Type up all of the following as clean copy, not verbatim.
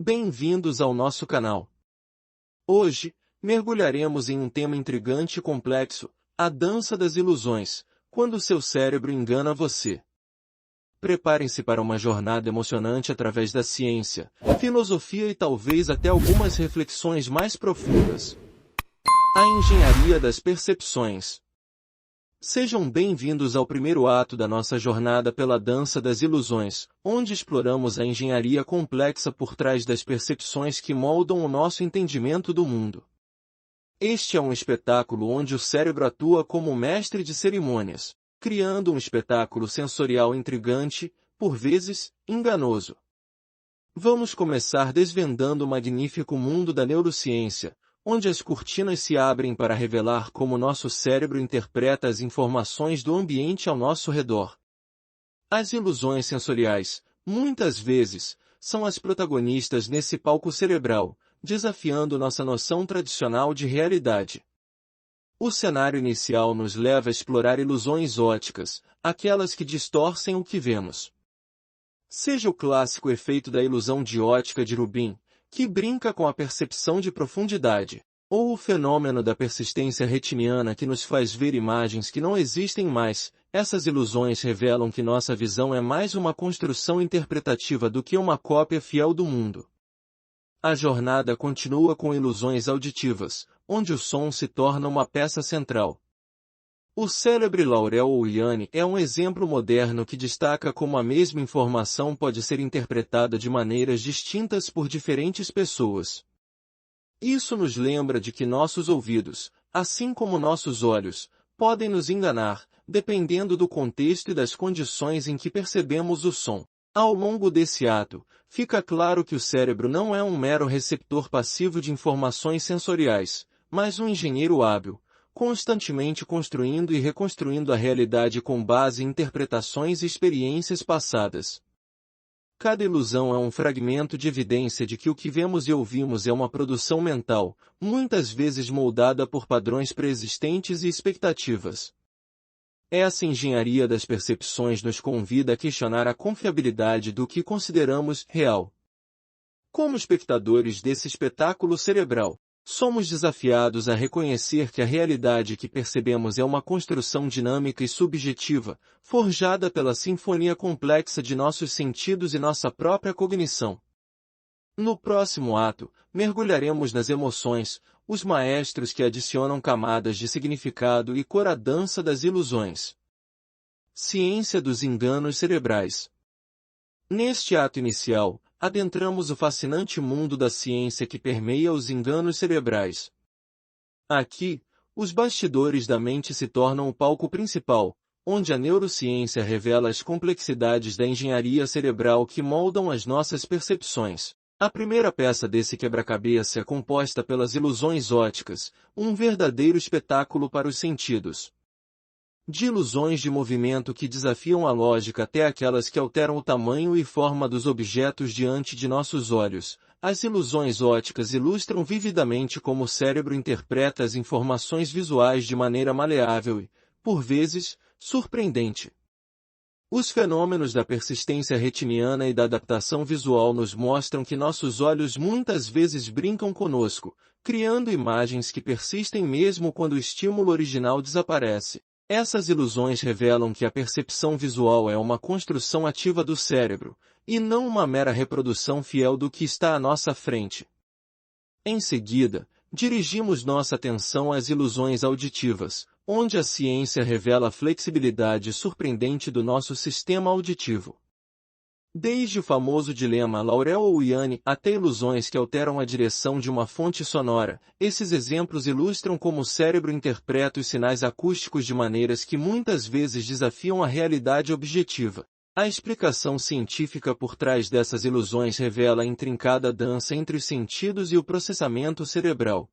Bem-vindos ao nosso canal. Hoje, mergulharemos em um tema intrigante e complexo, a dança das ilusões, quando seu cérebro engana você. Preparem-se para uma jornada emocionante através da ciência, filosofia e talvez até algumas reflexões mais profundas. A engenharia das percepções. Sejam bem-vindos ao primeiro ato da nossa jornada pela dança das ilusões, onde exploramos a engenharia complexa por trás das percepções que moldam o nosso entendimento do mundo. Este é um espetáculo onde o cérebro atua como mestre de cerimônias, criando um espetáculo sensorial intrigante, por vezes, enganoso. Vamos começar desvendando o magnífico mundo da neurociência, onde as cortinas se abrem para revelar como nosso cérebro interpreta as informações do ambiente ao nosso redor. As ilusões sensoriais, muitas vezes, são as protagonistas nesse palco cerebral, desafiando nossa noção tradicional de realidade. O cenário inicial nos leva a explorar ilusões ópticas, aquelas que distorcem o que vemos. Seja o clássico efeito da ilusão de ótica de Rubin, que brinca com a percepção de profundidade, ou o fenômeno da persistência retiniana que nos faz ver imagens que não existem mais. Essas ilusões revelam que nossa visão é mais uma construção interpretativa do que uma cópia fiel do mundo. A jornada continua com ilusões auditivas, onde o som se torna uma peça central. O célebre Laurel Oliani é um exemplo moderno que destaca como a mesma informação pode ser interpretada de maneiras distintas por diferentes pessoas. Isso nos lembra de que nossos ouvidos, assim como nossos olhos, podem nos enganar, dependendo do contexto e das condições em que percebemos o som. Ao longo desse ato, fica claro que o cérebro não é um mero receptor passivo de informações sensoriais, mas um engenheiro hábil, constantemente construindo e reconstruindo a realidade com base em interpretações e experiências passadas. Cada ilusão é um fragmento de evidência de que o que vemos e ouvimos é uma produção mental, muitas vezes moldada por padrões pré-existentes e expectativas. Essa engenharia das percepções nos convida a questionar a confiabilidade do que consideramos real. Como espectadores desse espetáculo cerebral, somos desafiados a reconhecer que a realidade que percebemos é uma construção dinâmica e subjetiva, forjada pela sinfonia complexa de nossos sentidos e nossa própria cognição. No próximo ato, mergulharemos nas emoções, os maestros que adicionam camadas de significado e cor à dança das ilusões. Ciência dos enganos cerebrais. Neste ato inicial, adentramos o fascinante mundo da ciência que permeia os enganos cerebrais. Aqui, os bastidores da mente se tornam o palco principal, onde a neurociência revela as complexidades da engenharia cerebral que moldam as nossas percepções. A primeira peça desse quebra-cabeça é composta pelas ilusões ópticas, um verdadeiro espetáculo para os sentidos. De ilusões de movimento que desafiam a lógica até aquelas que alteram o tamanho e forma dos objetos diante de nossos olhos, as ilusões ópticas ilustram vividamente como o cérebro interpreta as informações visuais de maneira maleável e, por vezes, surpreendente. Os fenômenos da persistência retiniana e da adaptação visual nos mostram que nossos olhos muitas vezes brincam conosco, criando imagens que persistem mesmo quando o estímulo original desaparece. Essas ilusões revelam que a percepção visual é uma construção ativa do cérebro, e não uma mera reprodução fiel do que está à nossa frente. Em seguida, dirigimos nossa atenção às ilusões auditivas, onde a ciência revela a flexibilidade surpreendente do nosso sistema auditivo. Desde o famoso dilema Laurel-Oliani até ilusões que alteram a direção de uma fonte sonora, esses exemplos ilustram como o cérebro interpreta os sinais acústicos de maneiras que muitas vezes desafiam a realidade objetiva. A explicação científica por trás dessas ilusões revela a intrincada dança entre os sentidos e o processamento cerebral.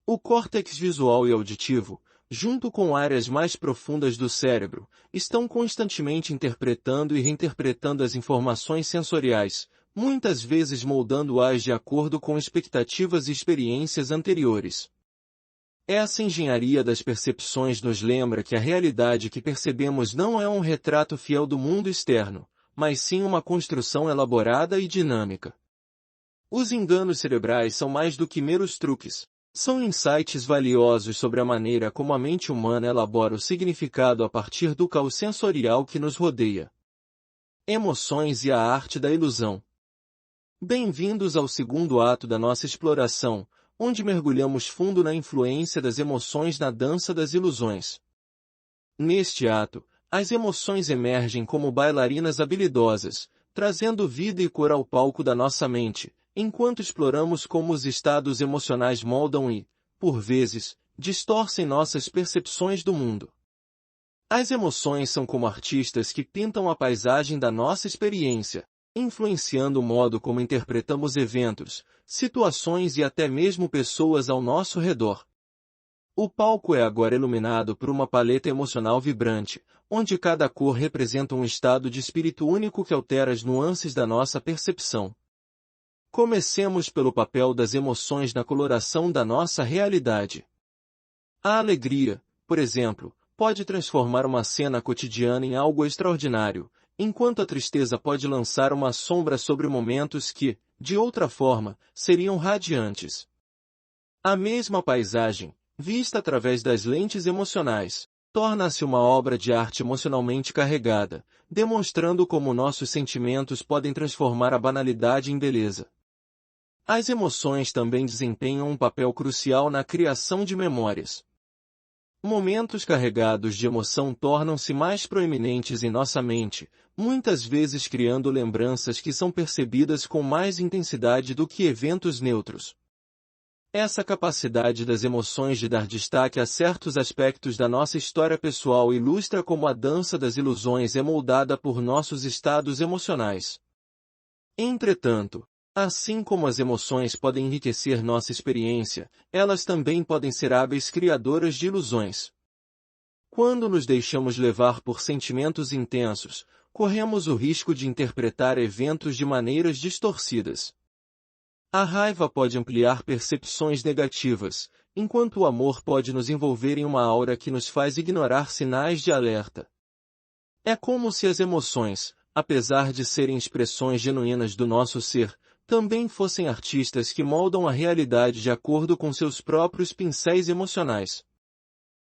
O córtex visual e auditivo, junto com áreas mais profundas do cérebro, estão constantemente interpretando e reinterpretando as informações sensoriais, muitas vezes moldando-as de acordo com expectativas e experiências anteriores. Essa engenharia das percepções nos lembra que a realidade que percebemos não é um retrato fiel do mundo externo, mas sim uma construção elaborada e dinâmica. Os enganos cerebrais são mais do que meros truques. São insights valiosos sobre a maneira como a mente humana elabora o significado a partir do caos sensorial que nos rodeia. Emoções e a arte da ilusão. Bem-vindos ao segundo ato da nossa exploração, onde mergulhamos fundo na influência das emoções na dança das ilusões. Neste ato, as emoções emergem como bailarinas habilidosas, trazendo vida e cor ao palco da nossa mente, enquanto exploramos como os estados emocionais moldam e, por vezes, distorcem nossas percepções do mundo. As emoções são como artistas que pintam a paisagem da nossa experiência, influenciando o modo como interpretamos eventos, situações e até mesmo pessoas ao nosso redor. O palco é agora iluminado por uma paleta emocional vibrante, onde cada cor representa um estado de espírito único que altera as nuances da nossa percepção. Comecemos pelo papel das emoções na coloração da nossa realidade. A alegria, por exemplo, pode transformar uma cena cotidiana em algo extraordinário, enquanto a tristeza pode lançar uma sombra sobre momentos que, de outra forma, seriam radiantes. A mesma paisagem, vista através das lentes emocionais, torna-se uma obra de arte emocionalmente carregada, demonstrando como nossos sentimentos podem transformar a banalidade em beleza. As emoções também desempenham um papel crucial na criação de memórias. Momentos carregados de emoção tornam-se mais proeminentes em nossa mente, muitas vezes criando lembranças que são percebidas com mais intensidade do que eventos neutros. Essa capacidade das emoções de dar destaque a certos aspectos da nossa história pessoal ilustra como a dança das ilusões é moldada por nossos estados emocionais. Entretanto, assim como as emoções podem enriquecer nossa experiência, elas também podem ser hábeis criadoras de ilusões. Quando nos deixamos levar por sentimentos intensos, corremos o risco de interpretar eventos de maneiras distorcidas. A raiva pode ampliar percepções negativas, enquanto o amor pode nos envolver em uma aura que nos faz ignorar sinais de alerta. É como se as emoções, apesar de serem expressões genuínas do nosso ser, também fossem artistas que moldam a realidade de acordo com seus próprios pincéis emocionais.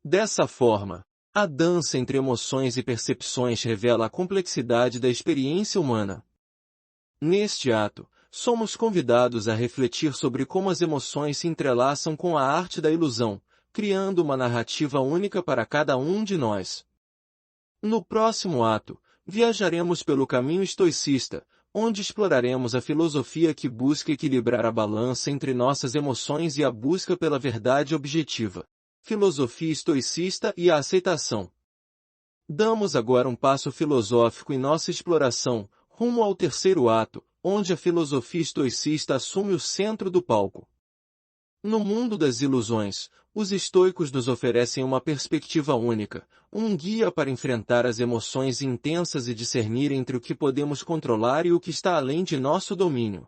Dessa forma, a dança entre emoções e percepções revela a complexidade da experiência humana. Neste ato, somos convidados a refletir sobre como as emoções se entrelaçam com a arte da ilusão, criando uma narrativa única para cada um de nós. No próximo ato, viajaremos pelo caminho estoicista, onde exploraremos a filosofia que busca equilibrar a balança entre nossas emoções e a busca pela verdade objetiva. Filosofia estoicista e a aceitação. Damos agora um passo filosófico em nossa exploração, rumo ao terceiro ato, onde a filosofia estoicista assume o centro do palco. No mundo das ilusões, os estoicos nos oferecem uma perspectiva única, um guia para enfrentar as emoções intensas e discernir entre o que podemos controlar e o que está além de nosso domínio.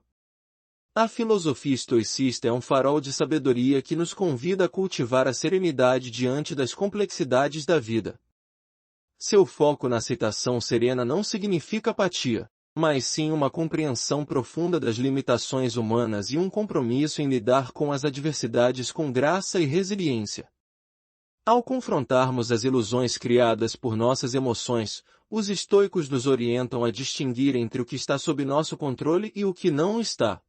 A filosofia estoicista é um farol de sabedoria que nos convida a cultivar a serenidade diante das complexidades da vida. Seu foco na aceitação serena não significa apatia, mas sim uma compreensão profunda das limitações humanas e um compromisso em lidar com as adversidades com graça e resiliência. Ao confrontarmos as ilusões criadas por nossas emoções, os estoicos nos orientam a distinguir entre o que está sob nosso controle e o que não está.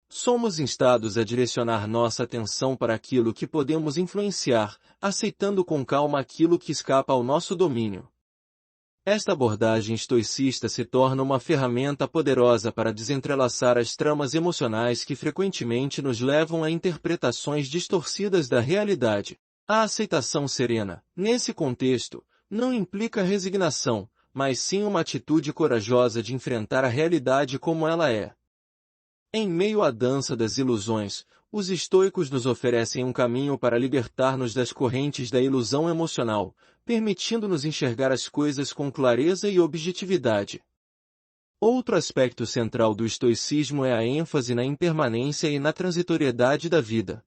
Somos instados a direcionar nossa atenção para aquilo que podemos influenciar, aceitando com calma aquilo que escapa ao nosso domínio. Esta abordagem estoicista se torna uma ferramenta poderosa para desentrelaçar as tramas emocionais que frequentemente nos levam a interpretações distorcidas da realidade. A aceitação serena, nesse contexto, não implica resignação, mas sim uma atitude corajosa de enfrentar a realidade como ela é. Em meio à dança das ilusões, os estoicos nos oferecem um caminho para libertar-nos das correntes da ilusão emocional, permitindo-nos enxergar as coisas com clareza e objetividade. Outro aspecto central do estoicismo é a ênfase na impermanência e na transitoriedade da vida.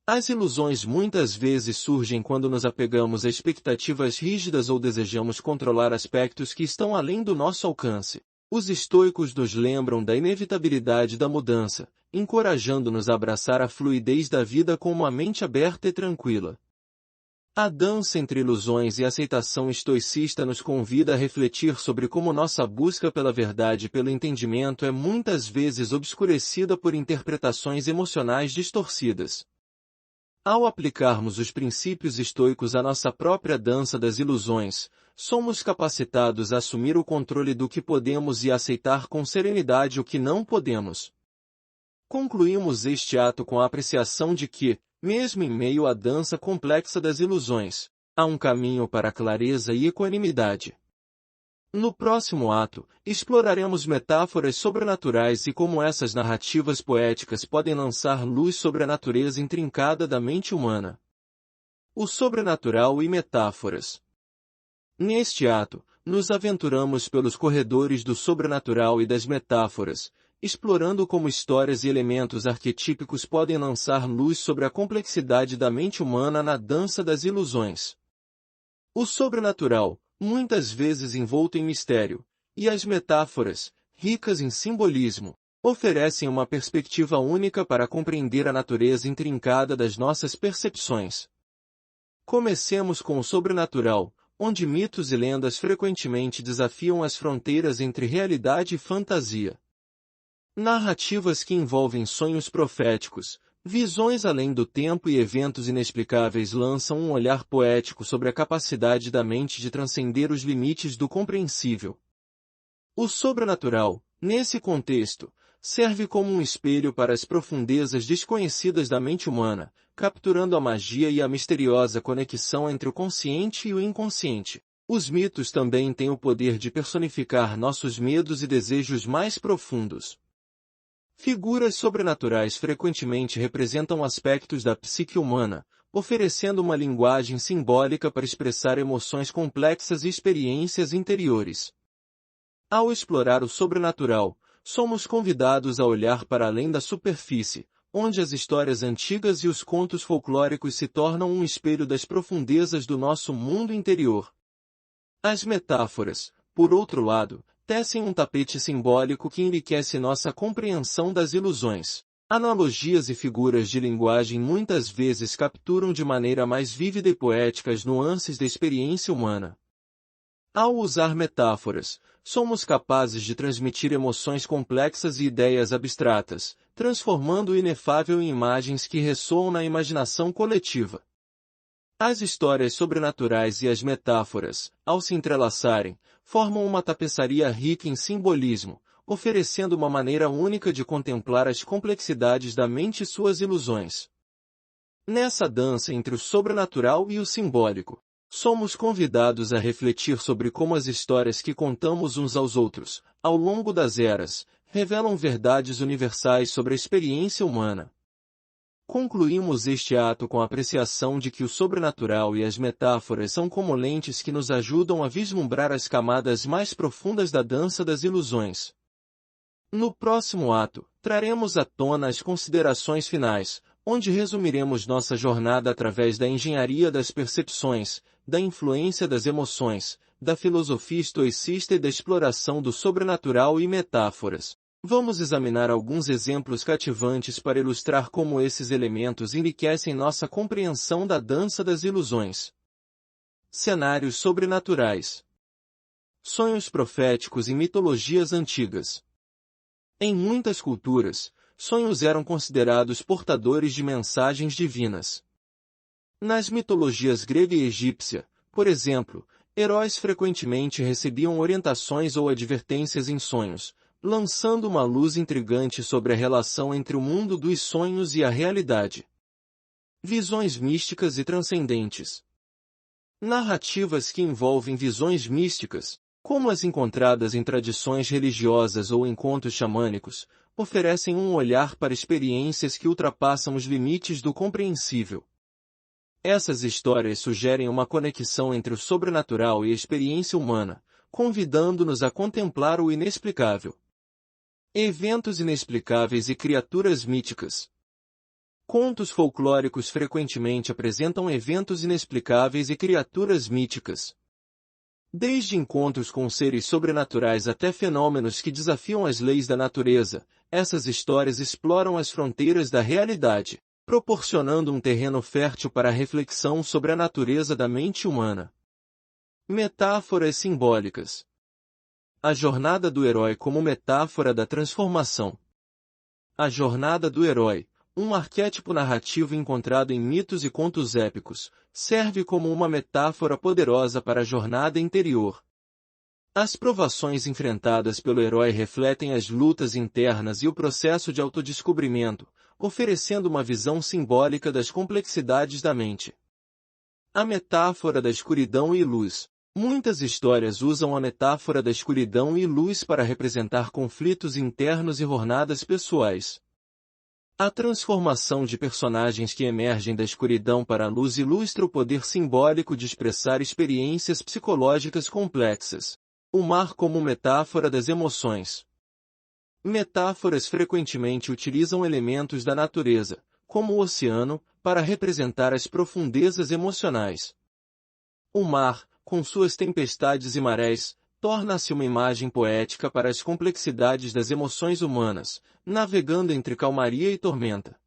As ilusões muitas vezes surgem quando nos apegamos a expectativas rígidas ou desejamos controlar aspectos que estão além do nosso alcance. Os estoicos nos lembram da inevitabilidade da mudança, encorajando-nos a abraçar a fluidez da vida com uma mente aberta e tranquila. A dança entre ilusões e aceitação estoicista nos convida a refletir sobre como nossa busca pela verdade e pelo entendimento é muitas vezes obscurecida por interpretações emocionais distorcidas. Ao aplicarmos os princípios estoicos à nossa própria dança das ilusões, somos capacitados a assumir o controle do que podemos e a aceitar com serenidade o que não podemos. Concluímos este ato com a apreciação de que, mesmo em meio à dança complexa das ilusões, há um caminho para a clareza e equanimidade. No próximo ato, exploraremos metáforas sobrenaturais e como essas narrativas poéticas podem lançar luz sobre a natureza intrincada da mente humana. O sobrenatural e metáforas. Neste ato, nos aventuramos pelos corredores do sobrenatural e das metáforas, explorando como histórias e elementos arquetípicos podem lançar luz sobre a complexidade da mente humana na dança das ilusões. O sobrenatural, muitas vezes envolto em mistério, e as metáforas, ricas em simbolismo, oferecem uma perspectiva única para compreender a natureza intrincada das nossas percepções. Comecemos com o sobrenatural, onde mitos e lendas frequentemente desafiam as fronteiras entre realidade e fantasia. Narrativas que envolvem sonhos proféticos, visões além do tempo e eventos inexplicáveis lançam um olhar poético sobre a capacidade da mente de transcender os limites do compreensível. O sobrenatural, nesse contexto, serve como um espelho para as profundezas desconhecidas da mente humana, capturando a magia e a misteriosa conexão entre o consciente e o inconsciente. Os mitos também têm o poder de personificar nossos medos e desejos mais profundos. Figuras sobrenaturais frequentemente representam aspectos da psique humana, oferecendo uma linguagem simbólica para expressar emoções complexas e experiências interiores. Ao explorar o sobrenatural, somos convidados a olhar para além da superfície, onde as histórias antigas e os contos folclóricos se tornam um espelho das profundezas do nosso mundo interior. As metáforas, por outro lado, tecem um tapete simbólico que enriquece nossa compreensão das ilusões. Analogias e figuras de linguagem muitas vezes capturam de maneira mais vívida e poética as nuances da experiência humana. Ao usar metáforas, somos capazes de transmitir emoções complexas e ideias abstratas, transformando o inefável em imagens que ressoam na imaginação coletiva. As histórias sobrenaturais e as metáforas, ao se entrelaçarem, formam uma tapeçaria rica em simbolismo, oferecendo uma maneira única de contemplar as complexidades da mente e suas ilusões. Nessa dança entre o sobrenatural e o simbólico, somos convidados a refletir sobre como as histórias que contamos uns aos outros, ao longo das eras, revelam verdades universais sobre a experiência humana. Concluímos este ato com a apreciação de que o sobrenatural e as metáforas são como lentes que nos ajudam a vislumbrar as camadas mais profundas da dança das ilusões. No próximo ato, traremos à tona as considerações finais, onde resumiremos nossa jornada através da engenharia das percepções, da influência das emoções, da filosofia estoicista e da exploração do sobrenatural e metáforas. Vamos examinar alguns exemplos cativantes para ilustrar como esses elementos enriquecem nossa compreensão da dança das ilusões. Cenários sobrenaturais. Sonhos proféticos e mitologias antigas. Em muitas culturas, sonhos eram considerados portadores de mensagens divinas. Nas mitologias grega e egípcia, por exemplo, heróis frequentemente recebiam orientações ou advertências em sonhos, lançando uma luz intrigante sobre a relação entre o mundo dos sonhos e a realidade. Visões místicas e transcendentes. Narrativas que envolvem visões místicas, como as encontradas em tradições religiosas ou em contos xamânicos, oferecem um olhar para experiências que ultrapassam os limites do compreensível. Essas histórias sugerem uma conexão entre o sobrenatural e a experiência humana, convidando-nos a contemplar o inexplicável. Eventos inexplicáveis e criaturas míticas. Contos folclóricos frequentemente apresentam eventos inexplicáveis e criaturas míticas. Desde encontros com seres sobrenaturais até fenômenos que desafiam as leis da natureza, essas histórias exploram as fronteiras da realidade, proporcionando um terreno fértil para a reflexão sobre a natureza da mente humana. Metáforas simbólicas. A jornada do herói como metáfora da transformação. A jornada do herói, um arquétipo narrativo encontrado em mitos e contos épicos, serve como uma metáfora poderosa para a jornada interior. As provações enfrentadas pelo herói refletem as lutas internas e o processo de autodescobrimento, oferecendo uma visão simbólica das complexidades da mente. A metáfora da escuridão e luz. Muitas histórias usam a metáfora da escuridão e luz para representar conflitos internos e jornadas pessoais. A transformação de personagens que emergem da escuridão para a luz ilustra o poder simbólico de expressar experiências psicológicas complexas. O mar como metáfora das emoções. Metáforas frequentemente utilizam elementos da natureza, como o oceano, para representar as profundezas emocionais. O mar, com suas tempestades e marés, torna-se uma imagem poética para as complexidades das emoções humanas, navegando entre calmaria e tormenta.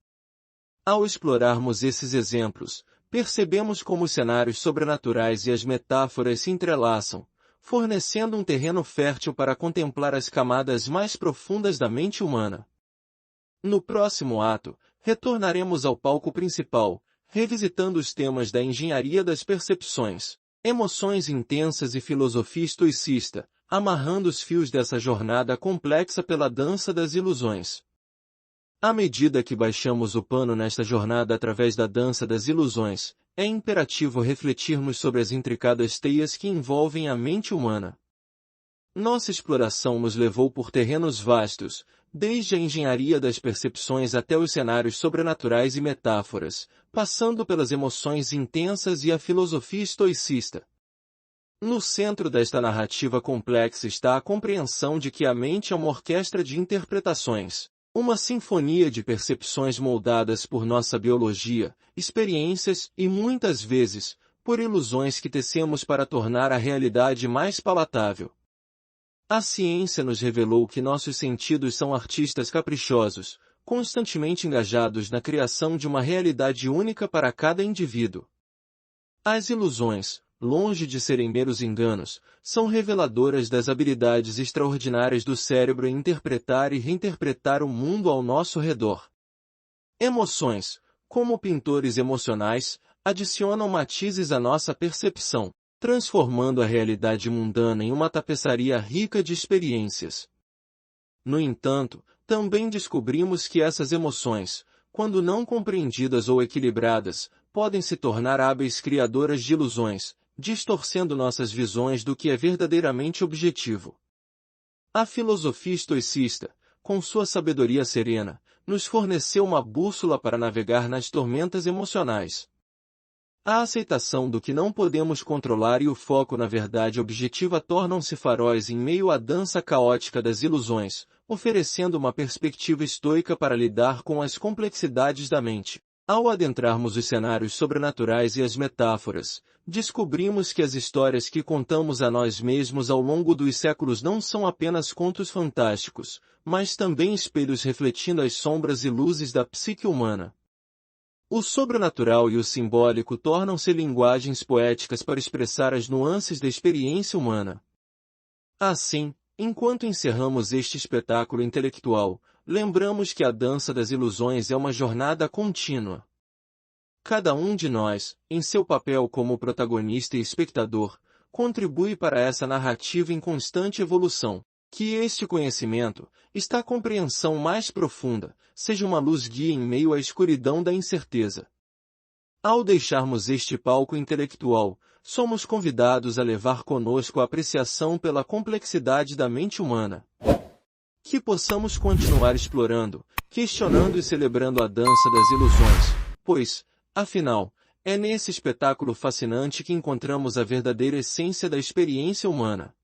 Ao explorarmos esses exemplos, percebemos como os cenários sobrenaturais e as metáforas se entrelaçam, fornecendo um terreno fértil para contemplar as camadas mais profundas da mente humana. No próximo ato, retornaremos ao palco principal, revisitando os temas da engenharia das percepções, emoções intensas e filosofia estoicista, amarrando os fios dessa jornada complexa pela dança das ilusões. À medida que baixamos o pano nesta jornada através da dança das ilusões, é imperativo refletirmos sobre as intricadas teias que envolvem a mente humana. Nossa exploração nos levou por terrenos vastos, desde a engenharia das percepções até os cenários sobrenaturais e metáforas, passando pelas emoções intensas e a filosofia estoicista. No centro desta narrativa complexa está a compreensão de que a mente é uma orquestra de interpretações, uma sinfonia de percepções moldadas por nossa biologia, experiências e, muitas vezes, por ilusões que tecemos para tornar a realidade mais palatável. A ciência nos revelou que nossos sentidos são artistas caprichosos, constantemente engajados na criação de uma realidade única para cada indivíduo. As ilusões, longe de serem meros enganos, são reveladoras das habilidades extraordinárias do cérebro em interpretar e reinterpretar o mundo ao nosso redor. Emoções, como pintores emocionais, adicionam matizes à nossa percepção, transformando a realidade mundana em uma tapeçaria rica de experiências. No entanto, também descobrimos que essas emoções, quando não compreendidas ou equilibradas, podem se tornar hábeis criadoras de ilusões, distorcendo nossas visões do que é verdadeiramente objetivo. A filosofia estoicista, com sua sabedoria serena, nos forneceu uma bússola para navegar nas tormentas emocionais. A aceitação do que não podemos controlar e o foco na verdade objetiva tornam-se faróis em meio à dança caótica das ilusões, oferecendo uma perspectiva estoica para lidar com as complexidades da mente. Ao adentrarmos os cenários sobrenaturais e as metáforas, descobrimos que as histórias que contamos a nós mesmos ao longo dos séculos não são apenas contos fantásticos, mas também espelhos refletindo as sombras e luzes da psique humana. O sobrenatural e o simbólico tornam-se linguagens poéticas para expressar as nuances da experiência humana. Assim, enquanto encerramos este espetáculo intelectual, lembramos que a dança das ilusões é uma jornada contínua. Cada um de nós, em seu papel como protagonista e espectador, contribui para essa narrativa em constante evolução. Que este conhecimento, esta compreensão mais profunda, seja uma luz guia em meio à escuridão da incerteza. Ao deixarmos este palco intelectual, somos convidados a levar conosco a apreciação pela complexidade da mente humana. Que possamos continuar explorando, questionando e celebrando a dança das ilusões, pois, afinal, é nesse espetáculo fascinante que encontramos a verdadeira essência da experiência humana.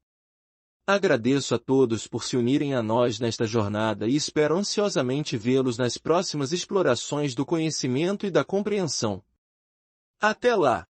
Agradeço a todos por se unirem a nós nesta jornada e espero ansiosamente vê-los nas próximas explorações do conhecimento e da compreensão. Até lá!